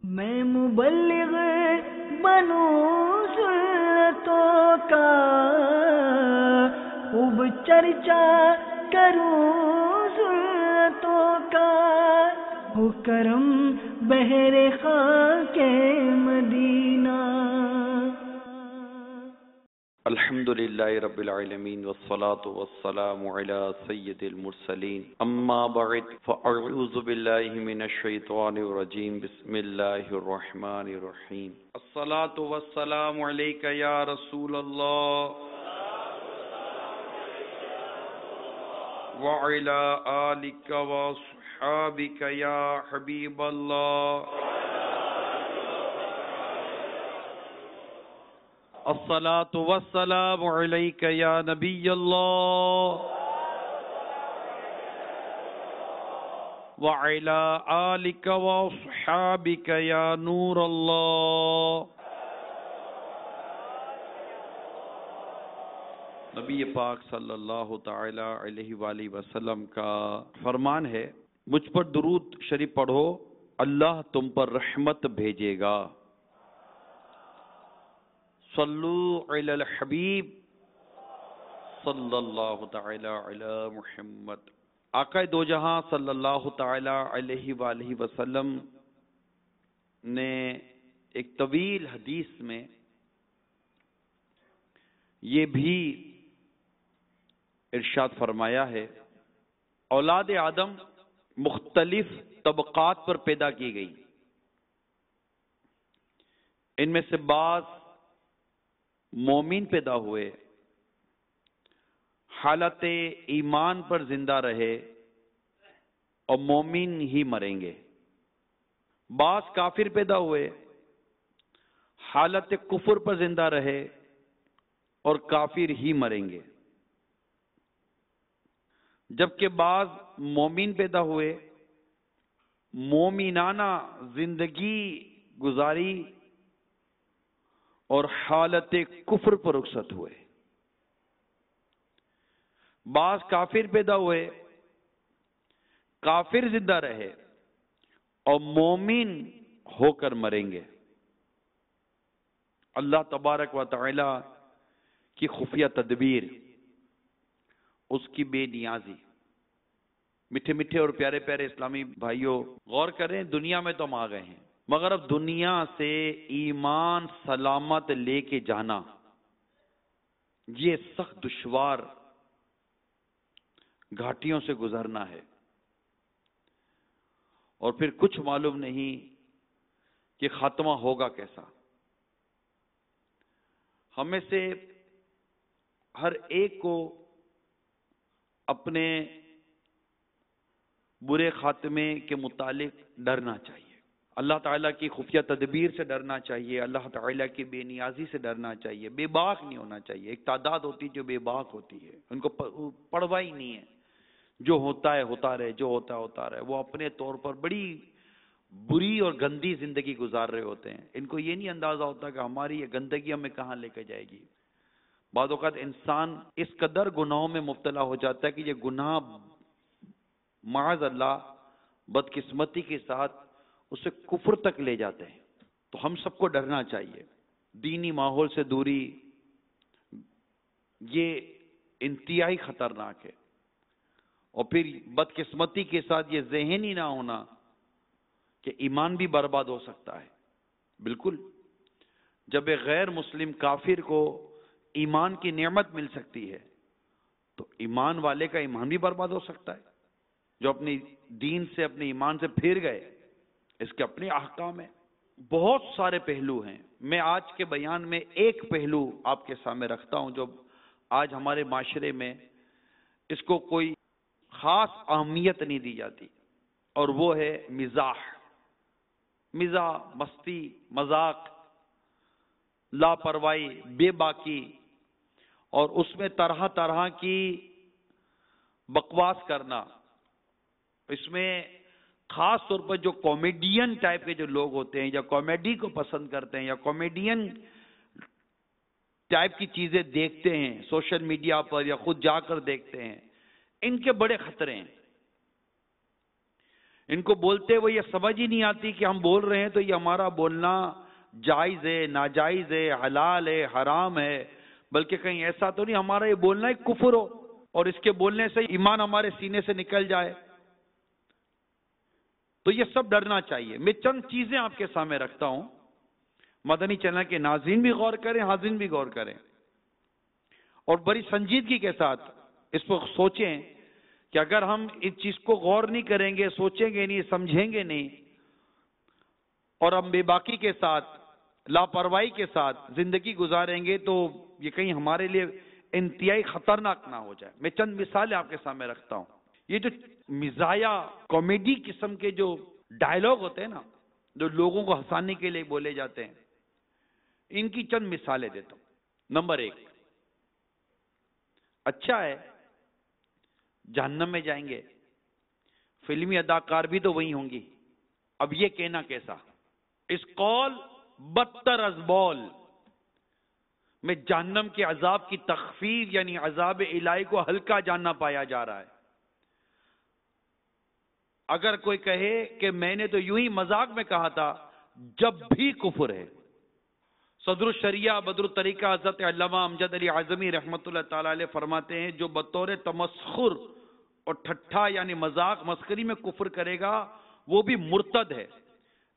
میں مبلغ بنوں سنتوں کا، خوب چرچا کروں سنتوں کا، ہو کرم بہر خاک مدینہ۔ الحمدللہ رب العالمین والصلاة والسلام علی سید المرسلین، اما بعد فاعوذ باللہ من الشیطان الرجیم، بسم اللہ الرحمن الرحیم۔ الصلاة والسلام علیک یا رسول اللہ وعلی آلک واصحابک یا حبیب اللہ۔ الصلاة والسلام علیک یا نبی اللہ وعلی آلک واصحابک یا نور اللہ۔ نبی پاک صلی اللہ تعالی علیہ وآلہ وسلم کا فرمان ہے، مجھ پر درود شریف پڑھو، اللہ تم پر رحمت بھیجے گا۔ صلو علی الحبیب صلی اللہ تعالی علی محمد۔ آقا دو جہاں صلی اللہ تعالی علیہ وآلہ وسلم نے ایک طویل حدیث میں یہ بھی ارشاد فرمایا ہے، اولاد آدم مختلف طبقات پر پیدا کی گئی، ان میں سے بعض مومن پیدا ہوئے، حالت ایمان پر زندہ رہے اور مومن ہی مریں گے۔ بعض کافر پیدا ہوئے، حالت کفر پر زندہ رہے اور کافر ہی مریں گے۔ جبکہ بعض مومن پیدا ہوئے، مومنانہ زندگی گزاری اور حالت کفر پر رخصت ہوئے۔ بعض کافر پیدا ہوئے، کافر زندہ رہے اور مومن ہو کر مریں گے۔ اللہ تبارک و تعالی کی خفیہ تدبیر، اس کی بے نیازی۔ میٹھے میٹھے اور پیارے پیارے اسلامی بھائیوں، غور کریں، دنیا میں تو ہم آ گئے ہیں، مگر اب دنیا سے ایمان سلامت لے کے جانا یہ سخت دشوار گھاٹیوں سے گزرنا ہے، اور پھر کچھ معلوم نہیں کہ خاتمہ ہوگا کیسا۔ ہمیں سے ہر ایک کو اپنے برے خاتمے کے متعلق ڈرنا چاہیے، اللہ تعالیٰ کی خفیہ تدبیر سے ڈرنا چاہیے، اللہ تعالیٰ کی بے نیازی سے ڈرنا چاہیے، بے باک نہیں ہونا چاہیے۔ ایک تعداد ہوتی ہے جو بے باک ہوتی ہے، ان کو پرواہ ہی نہیں ہے، جو ہوتا ہے ہوتا رہے، جو ہوتا ہے ہوتا رہے۔ وہ اپنے طور پر بڑی بری اور گندی زندگی گزار رہے ہوتے ہیں، ان کو یہ نہیں اندازہ ہوتا کہ ہماری یہ گندگی ہمیں کہاں لے کے جائے گی۔ بعض اوقات انسان اس قدر گناہوں میں مبتلا ہو جاتا ہے کہ یہ گناہ معاذ اللہ بدقسمتی کے ساتھ اسے کفر تک لے جاتے ہیں۔ تو ہم سب کو ڈرنا چاہیے، دینی ماحول سے دوری یہ انتہائی خطرناک ہے، اور پھر بدقسمتی کے ساتھ یہ ذہن ہی نہ ہونا کہ ایمان بھی برباد ہو سکتا ہے۔ بالکل، جب ایک غیر مسلم کافر کو ایمان کی نعمت مل سکتی ہے تو ایمان والے کا ایمان بھی برباد ہو سکتا ہے۔ جو اپنی دین سے، اپنے ایمان سے پھر گئے، اس کے اپنے احکام ہیں، بہت سارے پہلو ہیں۔ میں آج کے بیان میں ایک پہلو آپ کے سامنے رکھتا ہوں جو آج ہمارے معاشرے میں اس کو کوئی خاص اہمیت نہیں دی جاتی، اور وہ ہے مزاح، مستی، مذاق، لاپرواہی، بے باکی، اور اس میں طرح طرح کی بکواس کرنا۔ اس میں خاص طور پر جو کامیڈین ٹائپ کے جو لوگ ہوتے ہیں، یا کامیڈی کو پسند کرتے ہیں، یا کامیڈین ٹائپ کی چیزیں دیکھتے ہیں سوشل میڈیا پر یا خود جا کر دیکھتے ہیں، ان کے بڑے خطرے ہیں۔ ان کو بولتے ہوئے یہ سمجھ ہی نہیں آتی کہ ہم بول رہے ہیں تو یہ ہمارا بولنا جائز ہے، ناجائز ہے، حلال ہے، حرام ہے، بلکہ کہیں ایسا تو نہیں ہمارا یہ بولنا ایک کفر ہو اور اس کے بولنے سے ایمان ہمارے سینے سے نکل جائے. تو یہ سب ڈرنا چاہیے. میں چند چیزیں آپ کے سامنے رکھتا ہوں، مدنی چینل کے ناظرین بھی غور کریں، حاضرین بھی غور کریں، اور بڑی سنجیدگی کے ساتھ اس پر سوچیں کہ اگر ہم اس چیز کو غور نہیں کریں گے، سوچیں گے نہیں، سمجھیں گے نہیں، اور ہم بے باکی کے ساتھ، لاپرواہی کے ساتھ زندگی گزاریں گے تو یہ کہیں ہمارے لیے انتہائی خطرناک نہ ہو جائے. میں چند مثالیں آپ کے سامنے رکھتا ہوں. یہ جو مزاحیہ کامیڈی قسم کے جو ڈائلاگ ہوتے ہیں نا، جو لوگوں کو ہنسانے کے لیے بولے جاتے ہیں، ان کی چند مثالیں دیتا ہوں. نمبر 1، اچھا ہے جہنم میں جائیں گے، فلمی اداکار بھی تو وہی ہوں گی، اب یہ کہنا کیسا؟ اس قول بدتر از بول میں جہنم کے عذاب کی تخفیف یعنی عذاب الہی کو ہلکا جاننا پایا جا رہا ہے. اگر کوئی کہے کہ میں نے تو یوں ہی مذاق میں کہا تھا، جب بھی کفر ہے. صدر الشریعہ بدر الطریقہ حضرت علامہ امجد علی اعظمی رحمۃ اللہ تعالی علیہ فرماتے ہیں، جو بطور تمسخر اور ٹھٹھا یعنی مذاق مسخری میں کفر کرے گا وہ بھی مرتد ہے،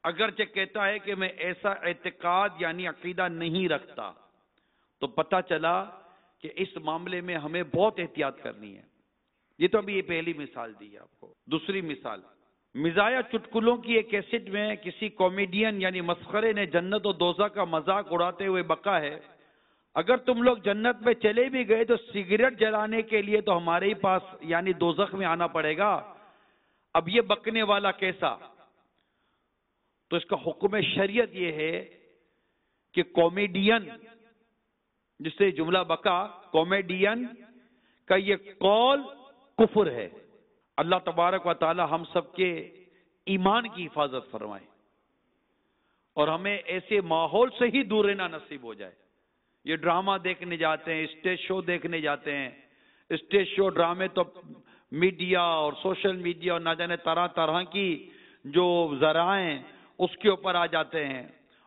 اگرچہ کہتا ہے کہ میں ایسا اعتقاد یعنی عقیدہ نہیں رکھتا. تو پتہ چلا کہ اس معاملے میں ہمیں بہت احتیاط کرنی ہے. یہ تو ابھی یہ پہلی مثال دی ہے آپ کو. دوسری مثال، مزاحیہ چٹکلوں کی ایک کیسٹ میں کسی کامیڈین یعنی مسخرے نے جنت و دوزخ کا مذاق اڑاتے ہوئے بکا ہے، اگر تم لوگ جنت میں چلے بھی گئے تو سگریٹ جلانے کے لیے تو ہمارے ہی پاس یعنی دوزخ میں آنا پڑے گا. اب یہ بکنے والا کیسا؟ تو اس کا حکم شریعت یہ ہے کہ کامیڈین، جس سے جملہ بکا، کامیڈین کا یہ قول کفر ہے. اللہ تبارک و تعالی ہم سب کے ایمان کی حفاظت فرمائے اور ہمیں ایسے ماحول سے ہی دور رہنا نصیب ہو جائے. یہ ڈرامہ دیکھنے جاتے ہیں، اسٹیج شو دیکھنے جاتے ہیں، اسٹیج شو ڈرامے تو میڈیا اور سوشل میڈیا اور نہ جانے طرح طرح کی جو ذرائع اس کے اوپر آ جاتے ہیں،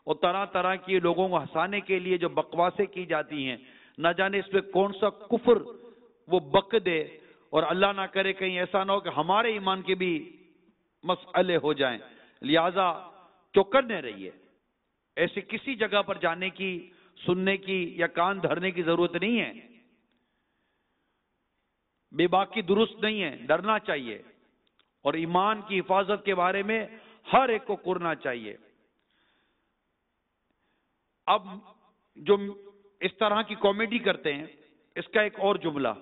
اور طرح طرح کی لوگوں کو ہنسانے کے لیے جو بکواسیں کی جاتی ہیں، نہ جانے اس پہ کون سا کفر وہ بک دے، اور اللہ نہ کرے کہیں ایسا نہ ہو کہ ہمارے ایمان کے بھی مسئلے ہو جائیں. لہذا چوکنے رہیے. ایسے کسی جگہ پر جانے کی، سننے کی یا کان دھرنے کی ضرورت نہیں ہے. بے باکی درست نہیں ہے، ڈرنا چاہیے اور ایمان کی حفاظت کے بارے میں ہر ایک کو کرنا چاہیے. اب جو اس طرح کی کامیڈی کرتے ہیں، اس کا ایک اور جملہ،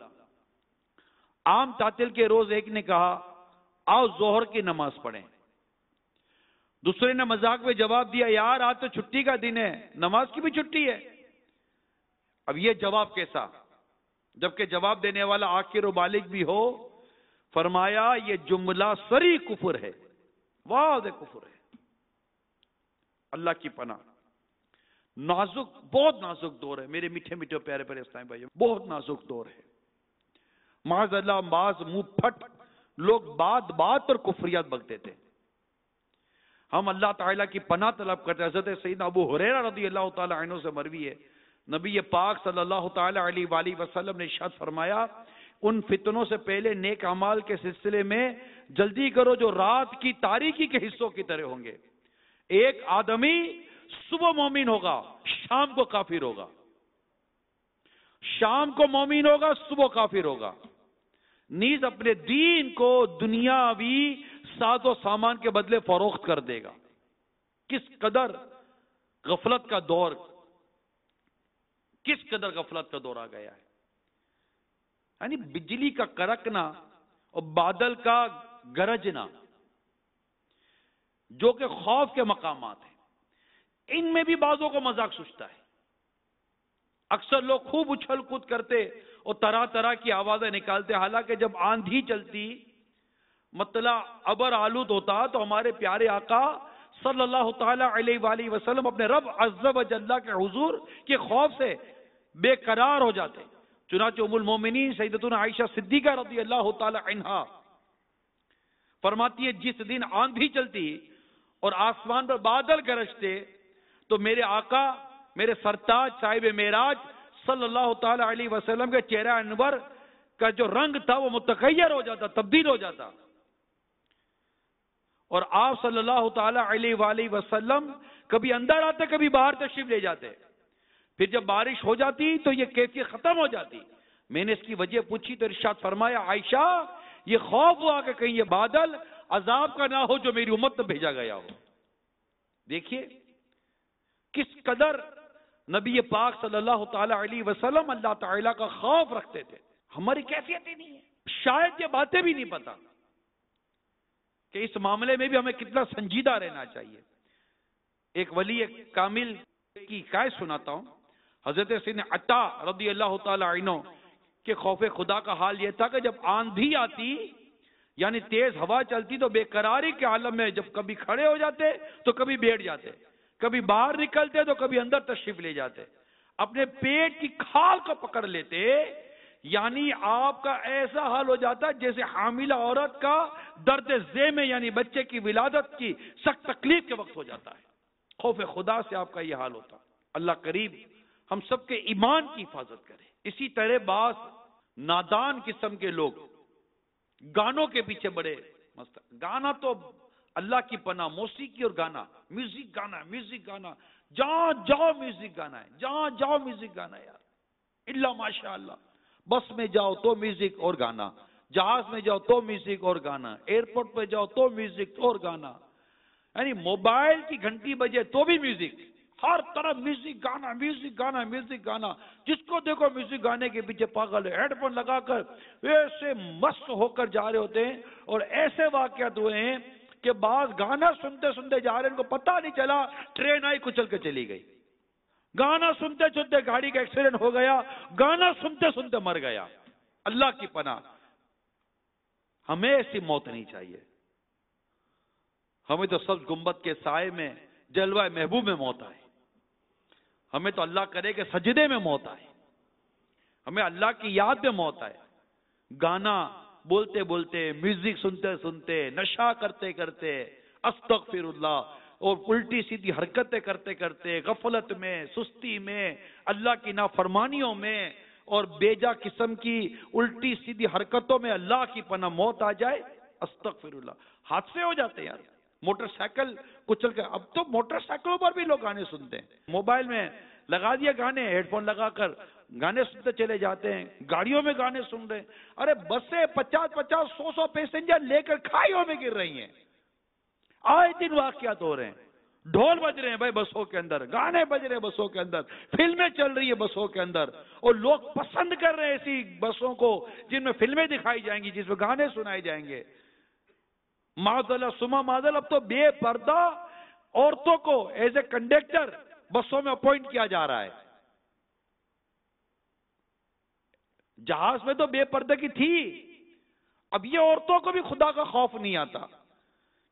عام تعطیل کے روز ایک نے کہا آؤ ظہر کی نماز پڑھیں. دوسرے نے مذاق میں جواب دیا یار آج تو چھٹی کا دن ہے، نماز کی بھی چھٹی ہے. اب یہ جواب کیسا؟ جبکہ جواب دینے والا عاقل و بالغ بھی ہو. فرمایا یہ جملہ سری کفر ہے، واضح کفر ہے. اللہ کی پناہ. نازک، بہت نازک دور ہے میرے میٹھے میٹھے پیارے پیارے اسلامی بھائیوں، بہت نازک دور ہے. معاذ اللہ بعض منہ پھٹ لوگ بات بات پر کفریات بک دیتے ہیں. ہم اللہ تعالیٰ کی پناہ طلب کرتے ہیں. حضرت سیدنا ابو ہریرہ رضی اللہ تعالیٰ عنہ سے مروی ہے، نبی پاک صلی اللہ تعالیٰ علیہ وآلہ وسلم نے ارشاد فرمایا ان فتنوں سے پہلے نیک اعمال کے سلسلے میں جلدی کرو جو رات کی تاریکی کے حصوں کی طرح ہوں گے. ایک آدمی صبح مومن ہوگا، شام کو کافر ہوگا، شام کو مومن ہوگا، صبح کافر ہوگا. نیز اپنے دین کو دنیاوی ساز و سامان کے بدلے فروخت کر دے گا. کس قدر غفلت کا دور، کس قدر غفلت کا دور آ گیا ہے. یعنی بجلی کا کڑکنا اور بادل کا گرجنا جو کہ خوف کے مقامات ہیں، ان میں بھی بعضوں کو مذاق سوچتا ہے. اکثر لوگ خوب اچھل کود کرتے اور طرح طرح کی آوازیں نکالتے، حالانکہ جب آندھی چلتی، مطلع ابر آلود ہوتا تو ہمارے پیارے آقا صلی اللہ تعالی علیہ وآلہ وسلم اپنے رب عز و جل کے حضور کے خوف سے بے قرار ہو جاتے. چنانچہ ام المومنین سیدتنا عائشہ صدیقہ رضی اللہ تعالی عنہا فرماتی ہے جس دن آندھی چلتی اور آسمان پر بادل گرجتے تو میرے آقا میرے سرتاج صاحب معراج صلی اللہ تعالی علیہ وسلم کے چہرہ انور کا جو رنگ تھا وہ متغیر ہو جاتا، تبدیل ہو جاتا، اور آپ صلی اللہ تعالی علیہ وآلہ وسلم کبھی اندر آتے کبھی باہر تشریف لے جاتے. پھر جب بارش ہو جاتی تو یہ کیفیت ختم ہو جاتی. میں نے اس کی وجہ پوچھی تو ارشاد فرمایا عائشہ یہ خوف ہوا کہ کہیں یہ بادل عذاب کا نہ ہو جو میری امت میں بھیجا گیا ہو. دیکھیے کس قدر نبی پاک صلی اللہ تعالی علیہ وسلم اللہ تعالیٰ کا خوف رکھتے تھے. ہماری کیفیت ہی نہیں ہے، شاید یہ باتیں بھی نہیں پتا کہ اس معاملے میں بھی ہمیں کتنا سنجیدہ رہنا چاہیے. ایک ولی کامل کی حکایت سناتا ہوں. حضرت سیدنا عطا رضی اللہ تعالی عنہ کہ خوف خدا کا حال یہ تھا کہ جب آندھی آتی یعنی تیز ہوا چلتی تو بے قراری کے عالم میں جب کبھی کھڑے ہو جاتے تو کبھی بیٹھ جاتے، کبھی باہر نکلتے تو کبھی اندر تشریف لے جاتے، اپنے پیٹ کی کھال کو پکڑ لیتے. یعنی آپ کا ایسا حال ہو جاتا جیسے حاملہ عورت کا درد ذہ میں یعنی بچے کی ولادت کی سخت تکلیف کے وقت ہو جاتا ہے. خوف خدا سے آپ کا یہ حال ہوتا. اللہ قریب ہم سب کے ایمان کی حفاظت کرے. اسی طرح بعض نادان قسم کے لوگ گانوں کے پیچھے بڑے مست. گانا تو اللہ کی پناہ، موسیقی اور گانا، میوزک گانا، میوزک گانا، جہاں جاؤ میوزک گانا ہے، جہاں جاؤ میوزک گانا ہے یار اللہ ماشاء اللہ. بس میں جاؤ تو میوزک اور گانا، جہاز میں جاؤ تو میوزک اور گانا، ایئرپورٹ پہ جاؤ تو میوزک اور گانا، یعنی موبائل کی گھنٹی بجے تو بھی میوزک، ہر طرف میوزک گانا، میوزک گانا، میوزک گانا. جس کو دیکھو میوزک گانے کے پیچھے پاگل ہے. ہیڈ فون لگا کر ایسے مست ہو کر جا رہے ہوتے ہیں. اور ایسے واقعات ہوئے ہیں کہ بعض گانا سنتے سنتے جا رہے ہیں، ان کو پتہ نہیں چلا ٹرین آئی کچل کے چلی گئی. گانا سنتے سنتے گاڑی کا ایکسیڈنٹ ہو گیا، گانا سنتے سنتے مر گیا. اللہ کی پناہ ہمیں ایسی موت نہیں چاہیے. ہمیں تو سبز گنبد کے سائے میں جلوہ محبوب میں موت آئے. ہمیں تو اللہ کرے کہ سجدے میں موت آئے، ہمیں اللہ کی یاد میں موت آئے. گانا بولتے بولتے، میوزک سنتے سنتے، نشہ کرتے کرتے، استغفر اللہ، اور الٹی سیدھی حرکتیں کرتے کرتے، غفلت میں، سستی میں، اللہ کی نافرمانیوں میں اور بیجا قسم کی الٹی سیدھی حرکتوں میں اللہ کی پناہ موت آ جائے. استغفر اللہ. حادثے ہو جاتے ہیں یار. موٹر سائیکل کچل کے، اب تو موٹر سائیکلوں پر بھی لوگ گانے سنتے ہیں. موبائل میں لگا دیا گانے، ہیڈ فون لگا کر گانے سنتے چلے جاتے ہیں. گاڑیوں میں گانے سن رہے ہیں. ارے بسیں 50-50 100 پیسنجر لے کر کھائیوں میں گر رہی ہیں. آئے دن واقعات ہو رہے ہیں. ڈھول بج رہے ہیں بھائی بسوں کے اندر، گانے بج رہے ہیں بسوں کے اندر، فلمیں چل رہی ہیں بسوں کے اندر، اور لوگ پسند کر رہے ہیں ایسی بسوں کو جن میں فلمیں دکھائی جائیں گی، جس میں گانے سنائے جائیں گے. معذاللہ سما معذاللہ اب تو بے پردہ عورتوں کو ایز اے کنڈکٹر بسوں میں اپوائنٹ کیا جا رہا ہے. جہاز میں تو بے پردگی تھی. اب یہ عورتوں کو بھی خدا کا خوف نہیں آتا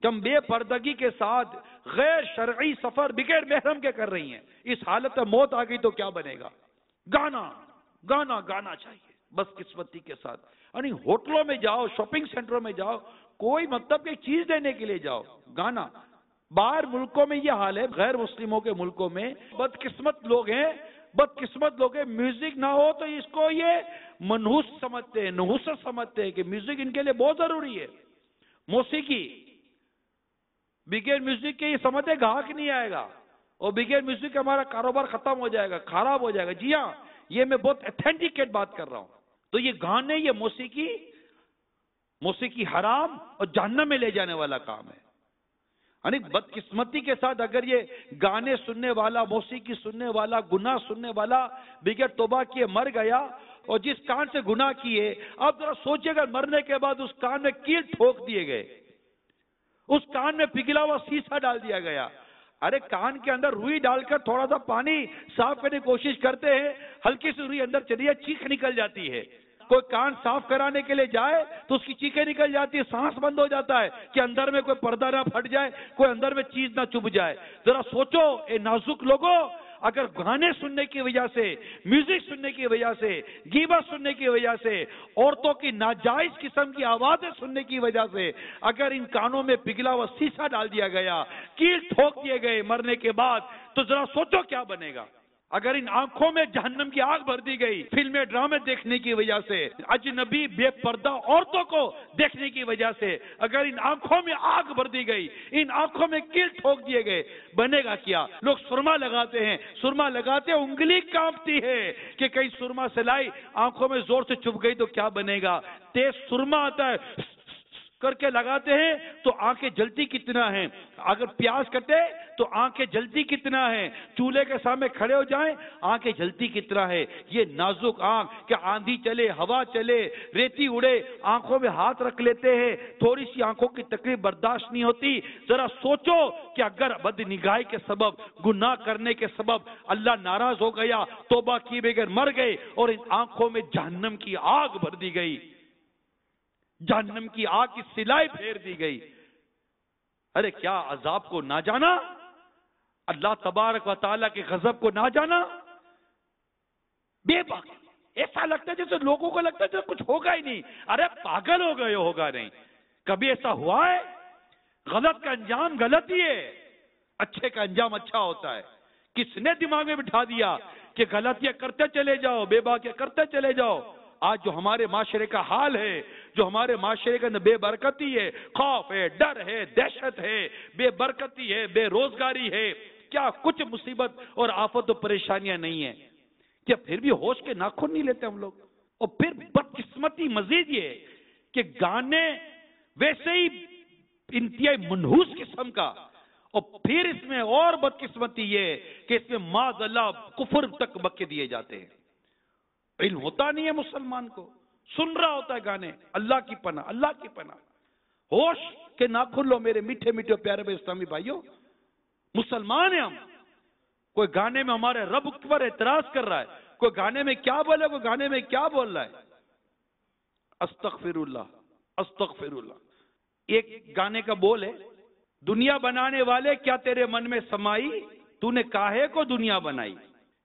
کہ ہم بے پردگی کے ساتھ غیر شرعی سفر بغیر محرم کے کر رہی ہیں. اس حالت میں موت آ گئی تو کیا بنے گا؟ گانا گانا گانا چاہیے بس قسمتی کے ساتھ. یعنی ہوٹلوں میں جاؤ، شاپنگ سینٹروں میں جاؤ، کوئی مطلب کہ چیز لینے کے لیے جاؤ، گانا. باہر ملکوں میں یہ حال ہے، غیر مسلموں کے ملکوں میں بدقسمت لوگ ہیں، بدقسمت لوگ ہیں. میوزک نہ ہو تو اس کو یہ منحوس سمجھتے ہیں، نحوست سمجھتے ہیں کہ میوزک ان کے لیے بہت ضروری ہے. موسیقی بغیر میوزک کے یہ سمجھتے گاہک نہیں آئے گا، اور بغیر میوزک ہمارا کاروبار ختم ہو جائے گا، خراب ہو جائے گا. جی ہاں، یہ میں بہت ایتھینٹیکیٹ بات کر رہا ہوں. تو یہ گانے، یہ موسیقی حرام اور جہنم میں لے جانے والا کام ہے. یعنی بدقسمتی کے ساتھ اگر یہ گانے سننے والا، موسیقی سننے والا، گناہ سننے والا بغیر توبہ کیے مر گیا، اور جس کان سے گناہ کیے، اب ذرا سوچیے گا مرنے کے بعد اس کان میں کیل ٹھوک دیے گئے، اس کان میں پگھلا ہوا سیسا ڈال دیا گیا. ارے کان کے اندر روئی ڈال کر تھوڑا سا پانی صاف کرنے کی کوشش کرتے ہیں، ہلکی سی روئی اندر چلی ہے، چیخ نکل جاتی ہے. کوئی کان صاف کرانے کے لیے جائے تو اس کی چیخیں نکل جاتی ہے، سانس بند ہو جاتا ہے کہ اندر میں کوئی پردہ نہ پھٹ جائے، کوئی اندر میں چیز نہ چبھ جائے. ذرا سوچو اے نازک لوگوں، اگر گانے سننے کی وجہ سے، میوزک سننے کی وجہ سے، غیبت سننے کی وجہ سے، عورتوں کی ناجائز قسم کی آوازیں سننے کی وجہ سے اگر ان کانوں میں پگھلا ہوا سیسا ڈال دیا گیا، کیل ٹھوک دیے گئے مرنے کے بعد، تو ذرا سوچو کیا بنے گا۔ اگر ان آنکھوں میں جہنم کی آگ بھر دی گئی فلمیں ڈرامے دیکھنے کی وجہ سے، اجنبی بے پردہ عورتوں کو دیکھنے کی وجہ سے اگر ان آنکھوں میں آگ بھر دی گئی، ان آنکھوں میں کیل ٹھوک دیے گئے، بنے گا کیا؟ لوگ سرما لگاتے ہیں، سرما لگاتے انگلی کانپتی ہے کہ کہیں سرما سے لائی آنکھوں میں زور سے چپ گئی تو کیا بنے گا؟ تیز سرما آتا ہے کر کے لگاتے ہیں تو آنکھیں جلتی کتنا ہیں، اگر پیاز کٹے تو آنکھیں جلتی کتنا ہیں، چولہے کے سامنے کھڑے ہو جائیں آنکھیں جلتی کتنا ہے۔ یہ نازک آنکھ کہ آندھی چلے، ہوا چلے، ریتی اڑے، آنکھوں میں ہاتھ رکھ لیتے ہیں، تھوڑی سی آنکھوں کی تکلیف برداشت نہیں ہوتی۔ ذرا سوچو کہ اگر بد نگاہی کے سبب، گناہ کرنے کے سبب اللہ ناراض ہو گیا، توبہ کیے بغیر مر گئے اور ان آنکھوں میں جہنم کی آگ بھر دی گئی، جہنم کی آگ کی سلائی پھیر دی گئی، ارے کیا عذاب کو نہ جانا، اللہ تبارک و تعالیٰ کے غضب کو نہ جانا۔ بے باک ایسا لگتا ہے جیسے لوگوں کو لگتا ہے جیسے کچھ ہوگا ہی نہیں، ارے پاگل ہو گئے، ہوگا نہیں، کبھی ایسا ہوا ہے؟ غلط کا انجام غلط ہی ہے، اچھے کا انجام اچھا ہوتا ہے۔ کس نے دماغ میں بٹھا دیا کہ غلطیاں کرتے چلے جاؤ، بے باکیاں کرتے چلے جاؤ؟ آج جو ہمارے معاشرے کا حال ہے، جو ہمارے معاشرے کے اندر بے برکتی ہے، خوف ہے، ڈر ہے، دہشت ہے، بے برکتی ہے، بے روزگاری ہے، کیا کچھ مصیبت اور آفت و پریشانیاں نہیں ہیں؟ کیا پھر بھی ہوش کے ناخن نہیں لیتے ہم لوگ؟ اور پھر بدقسمتی مزید یہ کہ گانے ویسے ہی انتہائی منحوس قسم کا، اور پھر اس میں اور بدقسمتی یہ کہ اس میں معاذ اللہ کفر تک بکے دیے جاتے ہیں۔ علم ہوتا نہیں ہے مسلمان کو، سن رہا ہوتا ہے گانے، اللہ کی پناہ، اللہ کی پناہ۔ ہوش کے ناخن لو میرے میٹھے میٹھے پیارے بھائی اسلامی بھائیوں، مسلمان ہیں ہم۔ کوئی گانے میں ہمارے رب پر اعتراض کر رہا ہے، کوئی گانے میں کیا بولے، کوئی گانے میں کیا بول رہا ہے، استغفر اللہ استغفر اللہ۔ ایک گانے کا بول ہے، دنیا بنانے والے کیا تیرے من میں سمائی، تو نے کاہے کو دنیا بنائی۔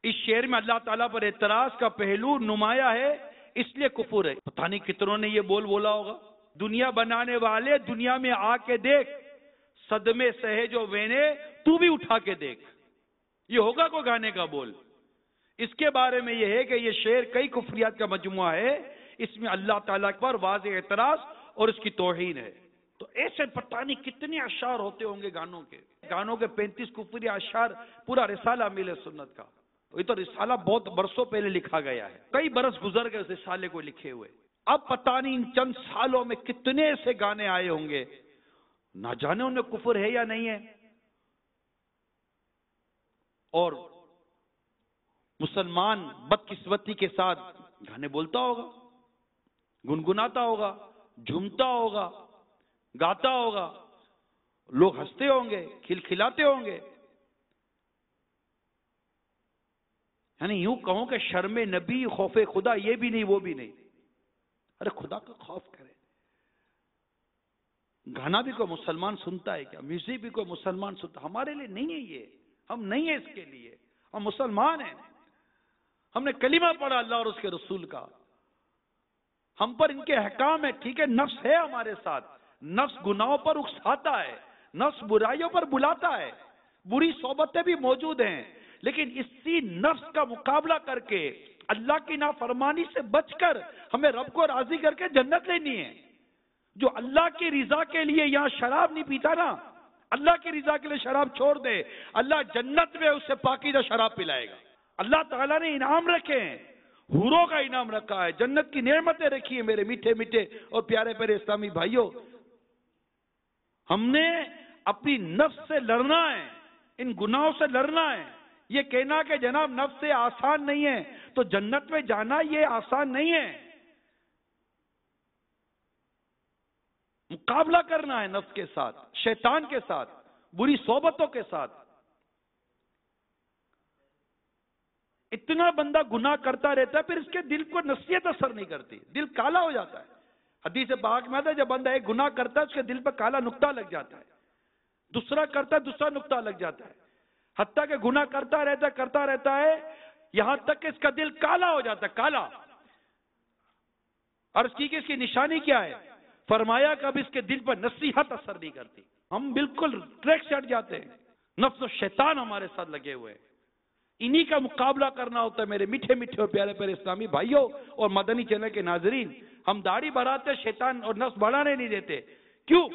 اس شعر میں اللہ تعالیٰ پر اعتراض کا پہلو نمایاں ہے، اس لیے کفر ہے۔ پتہ نہیں کتنوں نے یہ بولا ہوگا، دنیا بنانے والے دنیا میں آ کے دیکھ، صدمے سہے جو وینے تو بھی اٹھا کے دیکھ، یہ ہوگا کوئی گانے کا بول؟ اس کے بارے میں یہ ہے کہ یہ شعر کئی کفریات کا مجموعہ ہے، اس میں اللہ تعالیٰ پر واضح اعتراض اور اس کی توہین ہے۔ تو ایسے پتہ نہیں کتنے اشعار ہوتے ہوں گے گانوں کے، گانوں کے 35 کفری اشعار، پورا رسالہ مل سنت کا۔ یہ تو رسالہ بہت برسوں پہلے لکھا گیا ہے، کئی برس گزر گئے اس رسالے کو لکھے ہوئے، اب پتہ نہیں ان چند سالوں میں کتنے ایسے گانے آئے ہوں گے، نہ جانے ان میں کفر ہے یا نہیں ہے۔ اور مسلمان بدقسمتی کے ساتھ گانے بولتا ہوگا، گنگناتا ہوگا، جھومتا ہوگا، گاتا ہوگا، لوگ ہنستے ہوں گے، کھلکھلاتے ہوں گے، یعنی یوں کہوں کہ شرم نبی، خوف خدا، یہ بھی نہیں وہ بھی نہیں۔ ارے خدا کا خوف کرے۔ گانا بھی کوئی مسلمان سنتا ہے کیا؟ میوزک بھی کوئی مسلمان سنتا؟ ہمارے لیے نہیں ہے یہ، ہم نہیں ہیں اس کے لیے، ہم مسلمان ہیں، ہم نے کلمہ پڑھا اللہ اور اس کے رسول کا، ہم پر ان کے احکام ہے، ٹھیک ہے، نفس ہے ہمارے ساتھ، نفس گناہوں پر اکساتا ہے، نفس برائیوں پر بلاتا ہے، بری صحبتیں بھی موجود ہیں، لیکن اسی نفس کا مقابلہ کر کے اللہ کی نافرمانی سے بچ کر ہمیں رب کو راضی کر کے جنت لینی ہے۔ جو اللہ کی رضا کے لیے یہاں شراب نہیں پیتا نا، اللہ کی رضا کے لیے شراب چھوڑ دے، اللہ جنت میں اسے پاکیزہ شراب پلائے گا۔ اللہ تعالیٰ نے انعام رکھے ہیں، حوروں کا انعام رکھا ہے، جنت کی نعمتیں رکھی ہیں میرے میٹھے میٹھے اور پیارے پیارے اسلامی بھائیوں۔ ہم نے اپنی نفس سے لڑنا ہے، ان گناہوں سے لڑنا ہے۔ یہ کہنا کہ جناب نفس سے آسان نہیں ہے تو جنت میں جانا یہ آسان نہیں ہے، مقابلہ کرنا ہے نفس کے ساتھ، شیطان کے ساتھ، بری صحبتوں کے ساتھ۔ اتنا بندہ گناہ کرتا رہتا ہے پھر اس کے دل کو نصیحت اثر نہیں کرتی، دل کالا ہو جاتا ہے۔ حدیث پاک میں آتا ہے جب بندہ ایک گناہ کرتا ہے اس کے دل پر کالا نقطہ لگ جاتا ہے، دوسرا کرتا ہے دوسرا نقطہ لگ جاتا ہے۔ حتیٰ کہ گناہ کرتا رہتا ہے یہاں تک کہ اس کا دل کالا ہو جاتا ہے، کالا۔ عرض کی کہ اس کی نشانی کیا ہے؟ فرمایا کہ اب اس کے دل پر نصیحت اثر نہیں کرتی، ہم بالکل ٹریک سے ہٹ جاتے ہیں، نفس و شیطان ہمارے ساتھ لگے ہوئے ہیں۔ انہی کا مقابلہ کرنا ہوتا ہے میرے میٹھے میٹھے اور پیارے پیارے اسلامی بھائیوں اور مدنی چینل کے ناظرین۔ ہم داڑھی بڑھاتے، شیطان اور نفس بڑھانے نہیں دیتے۔ کیوں؟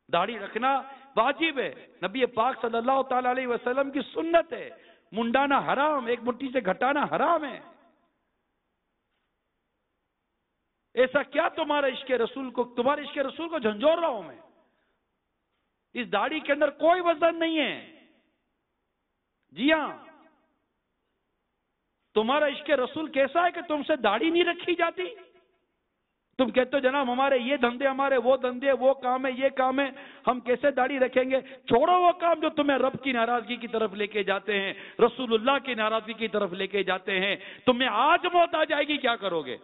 داڑھی رکھنا واجب ہے، نبی پاک صلی اللہ تعالی علیہ وسلم کی سنت ہے۔ منڈانا حرام، ایک مٹھی سے گھٹانا حرام ہے۔ ایسا کیا تمہارے عشق رسول کو جھنجھوڑ رہا ہوں میں؟ اس داڑھی کے اندر کوئی وزن نہیں ہے۔ جی ہاں، تمہارا عشق رسول کیسا ہے کہ تم سے داڑھی نہیں رکھی جاتی؟ تم کہتے ہو جناب ہمارے یہ دھندے، ہمارے وہ دھندے، وہ کام ہے، یہ کام ہے، ہم کیسے داڑھی رکھیں گے؟ چھوڑو وہ کام جو تمہیں رب کی ناراضگی کی طرف لے کے جاتے ہیں، رسول اللہ کی ناراضگی کی طرف لے کے جاتے ہیں۔ تمہیں آج موت آ جائے گی، کیا کرو گے؟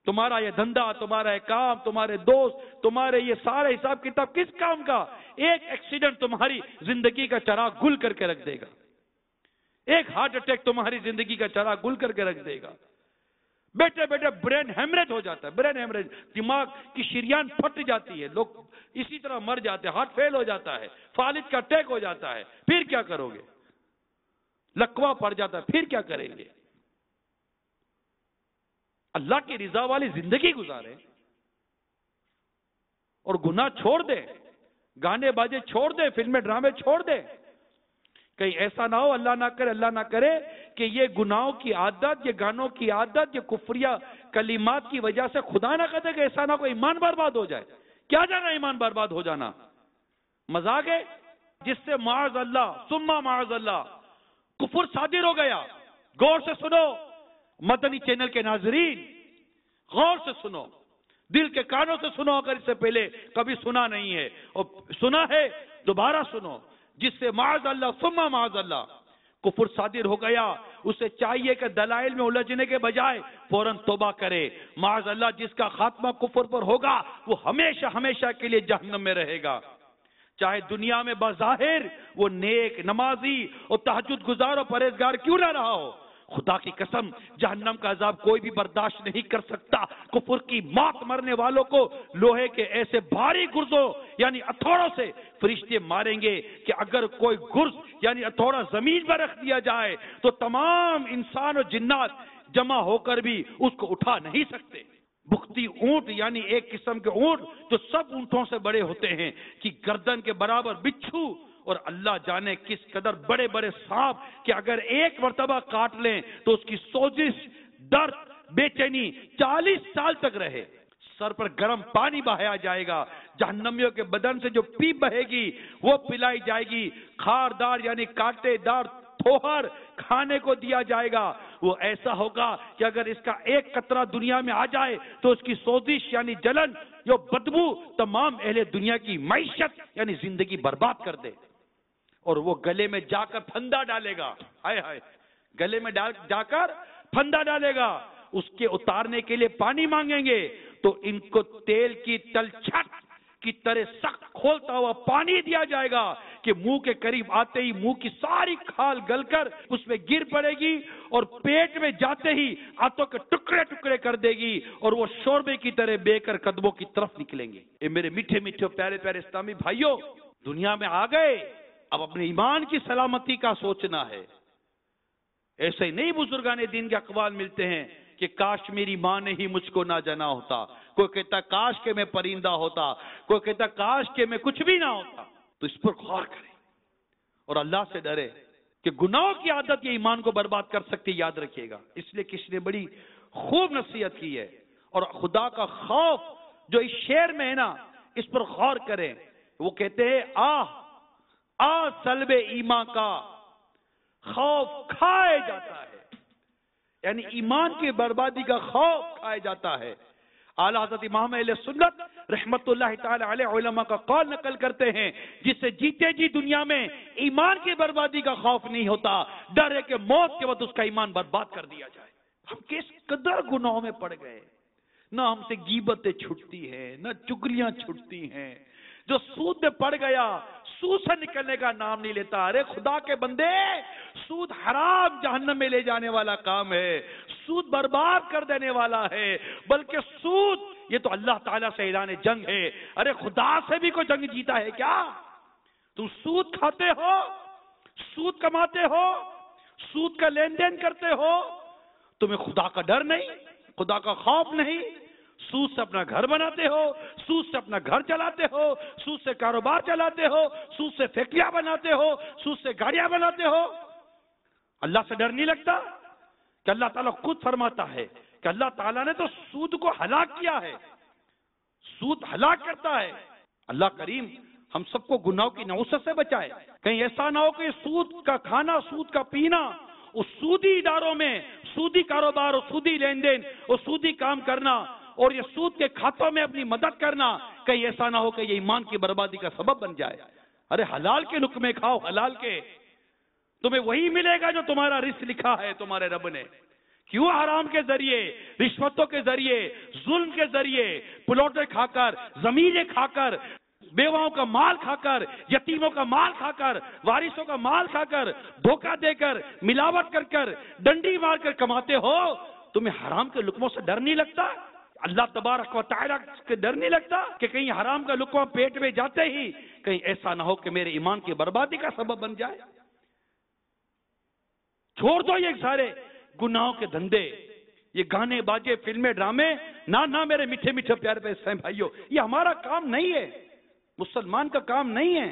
تمہارا یہ دھندا، تمہارا یہ کام، تمہارے دوست، تمہارے یہ سارے حساب کتاب کس کام کا؟ ایک ایکسیڈنٹ تمہاری زندگی کا چراغ گل کر کے رکھ دے گا، ایک ہارٹ اٹیک تمہاری زندگی کا چراغ گل کر کے رکھ دے گا۔ بیٹے بیٹے برین ہیمریج ہو جاتا ہے، برین ہیمریج، دماغ کی شریان پھٹ جاتی ہے، لوگ اسی طرح مر جاتے ہیں، ہارٹ فیل ہو جاتا ہے، فالج کا اٹیک ہو جاتا ہے۔ پھر کیا کرو گے؟ لکوا پڑ جاتا ہے، پھر کیا کریں گے؟ اللہ کی رضا والی زندگی گزارے اور گناہ چھوڑ دے، گانے باجے چھوڑ دے، فلمیں ڈرامے چھوڑ دے۔ کہیں ایسا نہ ہو، اللہ نہ کرے کہ یہ گناہوں کی عادت، یہ گانوں کی عادت، یہ کفریہ کلمات کی وجہ سے خدا نہ کرے کہ ایسا نہ ہو ایمان برباد ہو جائے۔ کیا جانا ایمان برباد ہو جانا؟ مذاق ہے جس سے معاذ اللہ ثم معاذ اللہ کفر صادر ہو گیا۔ غور سے سنو مدنی چینل کے ناظرین، غور سے سنو، دل کے کانوں سے سنو، اگر اس سے پہلے کبھی سنا نہیں ہے اور سنا ہے دوبارہ سنو۔ جس سے معاذ اللہ ثم معاذ اللہ کفر صادر ہو گیا، اسے چاہیے کہ دلائل میں الجھنے کے بجائے فوراً توبہ کرے۔ معاذ اللہ جس کا خاتمہ کفر پر ہوگا وہ ہمیشہ ہمیشہ کے لیے جہنم میں رہے گا، چاہے دنیا میں بظاہر وہ نیک، نمازی اور تہجد گزار اور پرہیزگار کیوں نہ رہا ہو۔ خدا کی قسم جہنم کا عذاب کوئی بھی برداشت نہیں کر سکتا۔ کفر کی موت مرنے والوں کو لوہے کے ایسے بھاری گرزوں یعنی ہتھوڑوں سے فرشتے ماریں گے کہ اگر کوئی گرز یعنی ہتھوڑا زمین پر رکھ دیا جائے تو تمام انسان اور جنات جمع ہو کر بھی اس کو اٹھا نہیں سکتے۔ بختی اونٹ یعنی ایک قسم کے اونٹ جو سب اونٹوں سے بڑے ہوتے ہیں کہ گردن کے برابر بچھو، اور اللہ جانے کس قدر بڑے بڑے سانپ کہ اگر ایک مرتبہ کاٹ لیں تو اس کی سوزش، درد، بے چینی 40 سال تک رہے۔ سر پر گرم پانی بہایا جائے گا، جہنمیوں کے بدن سے جو پیپ بہے گی وہ پلائی جائے گی، خاردار یعنی کانٹے دار تھوہر کھانے کو دیا جائے گا۔ وہ ایسا ہوگا کہ اگر اس کا ایک قطرہ دنیا میں آ جائے تو اس کی سوزش یعنی جلن، جو بدبو تمام اہل دنیا کی معیشت یعنی زندگی برباد کر دے، اور وہ گلے میں جا کر پھندا ڈالے گا۔ ہائے ہائے، گلے میں جا کر پھندا ڈالے گا۔ اس کے اتارنے کے لیے پانی مانگیں گے تو ان کو تیل کی تلچھٹ کی طرح سخت کھولتا ہوا پانی دیا جائے گا کہ منہ کے قریب آتے ہی منہ کی ساری کھال گل کر اس میں گر پڑے گی اور پیٹ میں جاتے ہی ہاتھوں کے ٹکڑے ٹکڑے کر دے گی اور وہ شوربے کی طرح بے کر قدموں کی طرف نکلیں گے۔ اے میرے میٹھے میٹھے پیارے پیارے اسلامی بھائیوں، دنیا میں آ گئے، اب اپنے ایمان کی سلامتی کا سوچنا ہے۔ ایسے ہی نہیں بزرگان دین کے اقوال ملتے ہیں کہ کاش میری ماں نے ہی مجھ کو نہ جنا ہوتا، کوئی کہتا کاش کہ میں پرندہ ہوتا، کوئی کہتا کاش کہ میں کچھ بھی نہ ہوتا۔ تو اس پر غور کریں اور اللہ سے ڈرے کہ گناہوں کی عادت یہ ایمان کو برباد کر سکتی، یاد رکھیے گا۔ اس لیے کسی نے بڑی خوب نصیحت کی ہے، اور خدا کا خوف جو اس شعر میں ہے نا، اس پر غور کریں۔ وہ کہتے ہیں سلب ایمان کا خوف کھائے جاتا ہے، یعنی ایمان کی بربادی کا خوف کھائے جاتا ہے۔ اعلیٰ حضرت امام اہل سنت رحمت اللہ تعالی علیہ علماء کا قول نقل کرتے ہیں، جس سے جیتے جی دنیا میں ایمان کی بربادی کا خوف نہیں ہوتا، ڈر ہے کہ موت کے وقت اس کا ایمان برباد کر دیا جائے۔ ہم کس قدر گناہوں میں پڑ گئے، نہ ہم سے غیبتیں چھٹتی ہیں، نہ چگلیاں چھٹتی ہیں، جو سود میں پڑ گیا سود سے نکلنے کا نام نہیں لیتا. ارے خدا کے بندے، سود حرام جہنم میں لے جانے والا کام ہے، سود برباد کر دینے والا ہے. بلکہ سود یہ تو اللہ تعالیٰ سے اعلان جنگ ہے. ارے خدا سے بھی کوئی جنگ جیتا ہے کیا؟ تم سود کھاتے ہو، سود کماتے ہو، سود کا لین دین کرتے ہو، تمہیں خدا کا ڈر نہیں، خدا کا خوف نہیں. سود سے اپنا گھر بناتے ہو، سود سے اپنا گھر چلاتے ہو، سود سے کاروبار چلاتے ہو، سود سے فیکٹریاں بناتے ہو، سود سے گاڑیاں بناتے ہو. اللہ سے ڈر نہیں لگتا کہ اللہ تعالیٰ خود فرماتا ہے کہ اللہ تعالیٰ نے تو سود کو ہلاک کیا ہے، سود ہلاک کرتا ہے. اللہ کریم ہم سب کو گناہوں کی نحوست سے بچائے. کہیں ایسا نہ ہو کہ سود کا کھانا، سود کا پینا، اس سودی اداروں میں سودی کاروبار اور سودی لین دین اور سودی کام کرنا اور یہ سود کے کھاتوں میں اپنی مدد کرنا، کہیں ایسا نہ ہو کہ یہ ایمان کی بربادی کا سبب بن جائے. ارے حلال کے لقمے کھاؤ، حلال کے، تمہیں وہی ملے گا جو تمہارا رزق لکھا ہے تمہارے رب نے. کیوں حرام کے ذریعے، رشوتوں کے ذریعے، ظلم کے ذریعے، پلاٹیں کھا کر، زمینیں کھا کر، بیواؤں کا مال کھا کر، یتیموں کا مال کھا کر، وارثوں کا مال کھا کر، دھوکہ دے کر، ملاوٹ کر کر، ڈنڈی مار کر کماتے ہو؟ تمہیں حرام کے لقموں سے ڈر نہیں لگتا؟ اللہ تبارک و تعالیٰ کے ڈر نہیں لگتا کہ کہیں حرام کا لقمہ پیٹ میں جاتے ہی کہیں ایسا نہ ہو کہ میرے ایمان کی بربادی کا سبب بن جائے؟ چھوڑ دو یہ سارے گناہوں کے دھندے، یہ گانے باجے، فلمیں، ڈرامے. نہ میرے میٹھے میٹھے پیارے پیارے بھائیوں، یہ ہمارا کام نہیں ہے، مسلمان کا کام نہیں ہے.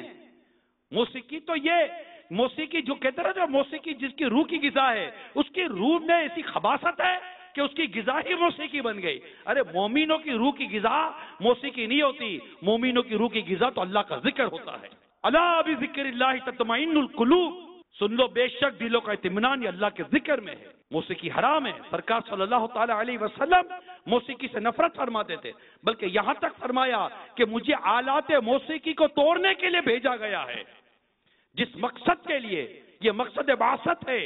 موسیقی تو یہ موسیقی جو کہتے ہیں جو موسیقی جس کی روح کی غذا ہے، اس کی روح میں ایسی خباثت ہے کہ اس کی غذا ہی موسیقی بن گئی. ارے مومنوں کی روح کی غذا موسیقی نہیں ہوتی، مومنوں کی روح کی غذا تو اللہ کا ذکر ہوتا ہے. الا بذکر اللہ تطمئن القلوب، سن لو بے شک دلوں کا اطمینان یہ اللہ کے ذکر میں ہے. موسیقی حرام ہے. سرکار صلی اللہ تعالی علیہ وسلم موسیقی سے نفرت فرماتے تھے، بلکہ یہاں تک فرمایا کہ مجھے آلات موسیقی کو توڑنے کے لیے بھیجا گیا ہے. جس مقصد کے لیے، یہ مقصد بعثت ہے،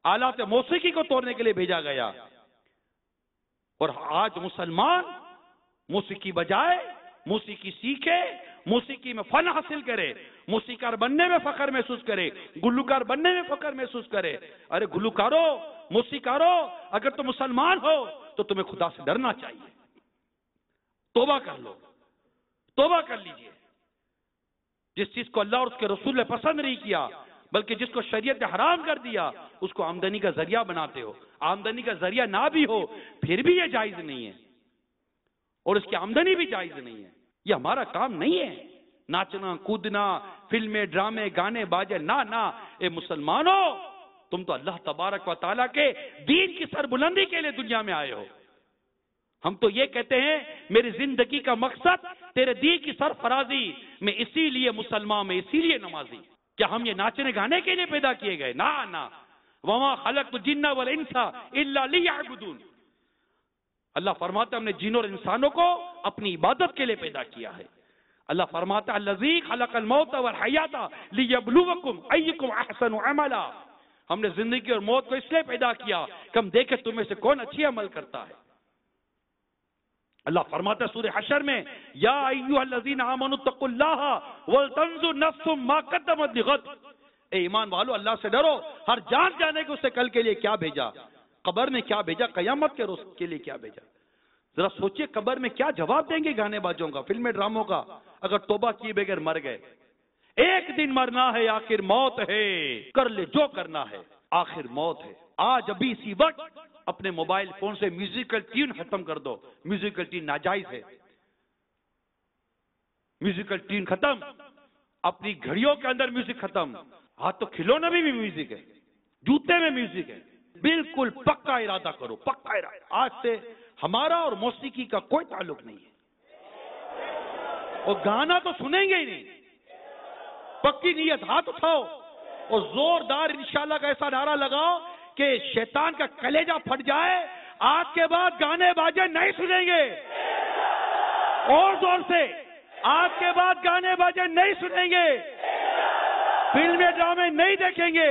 آلات موسیقی کو توڑنے کے لیے بھیجا گیا. اور آج مسلمان موسیقی بجائے، موسیقی سیکھے، موسیقی میں فن حاصل کرے، موسیقار بننے میں فخر محسوس کرے، گلوکار بننے میں فخر محسوس کرے. ارے گلوکاروں، موسیقاروں، اگر تم مسلمان ہو تو تمہیں خدا سے ڈرنا چاہیے. توبہ کر لو، توبہ کر لیجئے. جس چیز کو اللہ اور اس کے رسول نے پسند نہیں کیا، بلکہ جس کو شریعت نے حرام کر دیا، اس کو آمدنی کا ذریعہ بناتے ہو. آمدنی کا ذریعہ نہ بھی ہو پھر بھی یہ جائز نہیں ہے، اور اس کی آمدنی بھی جائز نہیں ہے. یہ ہمارا کام نہیں ہے ناچنا، کودنا، فلمیں، ڈرامے، گانے باجے. نہ اے مسلمانوں، تم تو اللہ تبارک و تعالیٰ کے دین کی سربلندی کے لیے دنیا میں آئے ہو. ہم تو یہ کہتے ہیں میری زندگی کا مقصد تیرے دین کی سرفرازی، میں اسی لیے مسلمان، میں اسی لیے نمازی. کیا ہم یہ ناچنے گانے کے لیے پیدا کیے گئے؟ نہ. وما خلقت الجن والانس الا لیعبدون. اللہ فرماتا ہے ہم نے جن اور انسانوں کو اپنی عبادت کے لیے پیدا کیا ہے. اللہ فرماتا ہے الذی خلق الموت والحیات لیبلوکم ایکم احسن عملا. ہم نے زندگی اور موت کو اس لیے پیدا کیا کہ ہم دیکھیں تم میں سے کون اچھی عمل کرتا ہے. اللہ فرماتا ہے سورہ حشر میں یا ایھا الذین آمنوا اتقوا اللہ ولتنظر نفس ما قدمت لغد. اے ایمان والو اللہ سے ڈرو، ہر جان جانے کو اسے کل کے لیے کیا بھیجا، قبر میں کیا بھیجا، قیامت کے روز کے لیے کیا بھیجا. ذرا سوچئے قبر میں کیا جواب دیں گے گانے بازوں کا، فلمیں ڈراموں کا، اگر توبہ کیے بغیر مر گئے. ایک دن مرنا ہے، آخر موت ہے، کر لے جو کرنا ہے، آخر موت ہے. آج ابھی اسی وقت اپنے موبائل فون سے میوزیکل ٹیون ختم کر دو. میوزیکل ٹیون ناجائز ہے، میوزیکل ٹیون ختم، اپنی گھڑیوں کے اندر میوزک ختم. ہاں تو کھلونے میں بھی میوزک ہے، جوتے میں میوزک ہے. بالکل پکا ارادہ کرو، پکا ارادہ. آج سے ہمارا اور موسیقی کا کوئی تعلق نہیں ہے، اور گانا تو سنیں گے ہی نہیں. پکی نیت، ہاتھ اٹھاؤ اور زوردار انشاءاللہ کا ایسا نعرہ لگاؤ کہ شیطان کا کلیجہ پھٹ جائے. آج کے بعد گانے باجے نہیں سنیں گے. اور زور سے، آج کے بعد گانے باجے نہیں سنیں گے، فلمیں ڈرامے نہیں دیکھیں گے،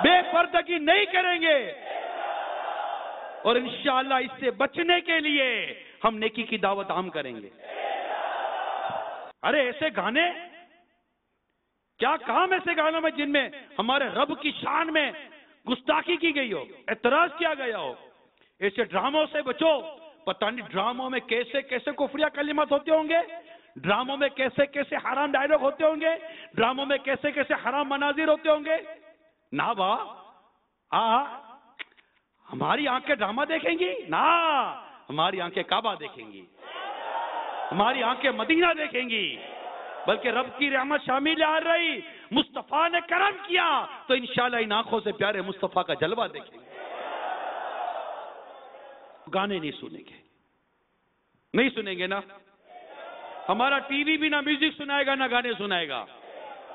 بے پردگی نہیں کریں گے. اور انشاءاللہ اس سے بچنے کے لیے ہم نیکی کی دعوت عام کریں گے. ارے ایسے گانے، کیا کام ایسے گانوں میں جن میں ہمارے رب کی شان میں گستاخی کی گئی ہو، اعتراض کیا گیا ہو؟ ایسے ڈراموں سے بچو. پتہ نہیں ڈراموں میں کیسے کیسے کفریہ کلمات ہوتے ہوں گے، ڈراموں میں کیسے کیسے حرام ڈائلاگ ہوتے ہوں گے، ڈراموں میں کیسے کیسے حرام مناظر ہوتے ہوں گے. نہ با ہماری آنکھیں ڈرامہ دیکھیں گی؟ نہ، ہماری آنکھیں کعبہ دیکھیں گی، ہماری آنکھیں مدینہ دیکھیں گی. بلکہ رب کی رحمت شامل آ رہی، مصطفیٰ نے کرم کیا تو انشاءاللہ ان آنکھوں سے پیارے مصطفیٰ کا جلوہ دیکھیں گے. گانے نہیں سنیں گے، نہیں سنیں گے نا. ہمارا ٹی وی بھی نہ میوزک سنائے گا نہ گانے سنائے گا.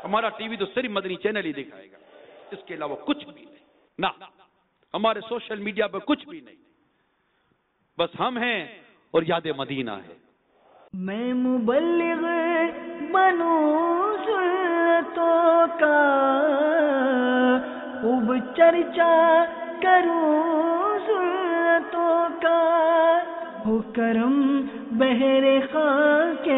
ہمارا ٹی وی تو صرف مدنی چینل ہی دکھائے گا، اس کے علاوہ کچھ بھی نہیں. نہ ہمارے سوشل میڈیا پہ کچھ بھی نہیں، بس ہم ہیں اور یاد مدینہ ہے. میں مبلغ بنوں سنتوں کا، خوب چرچا کروں سنتوں کا، ہو کرم بہر خاک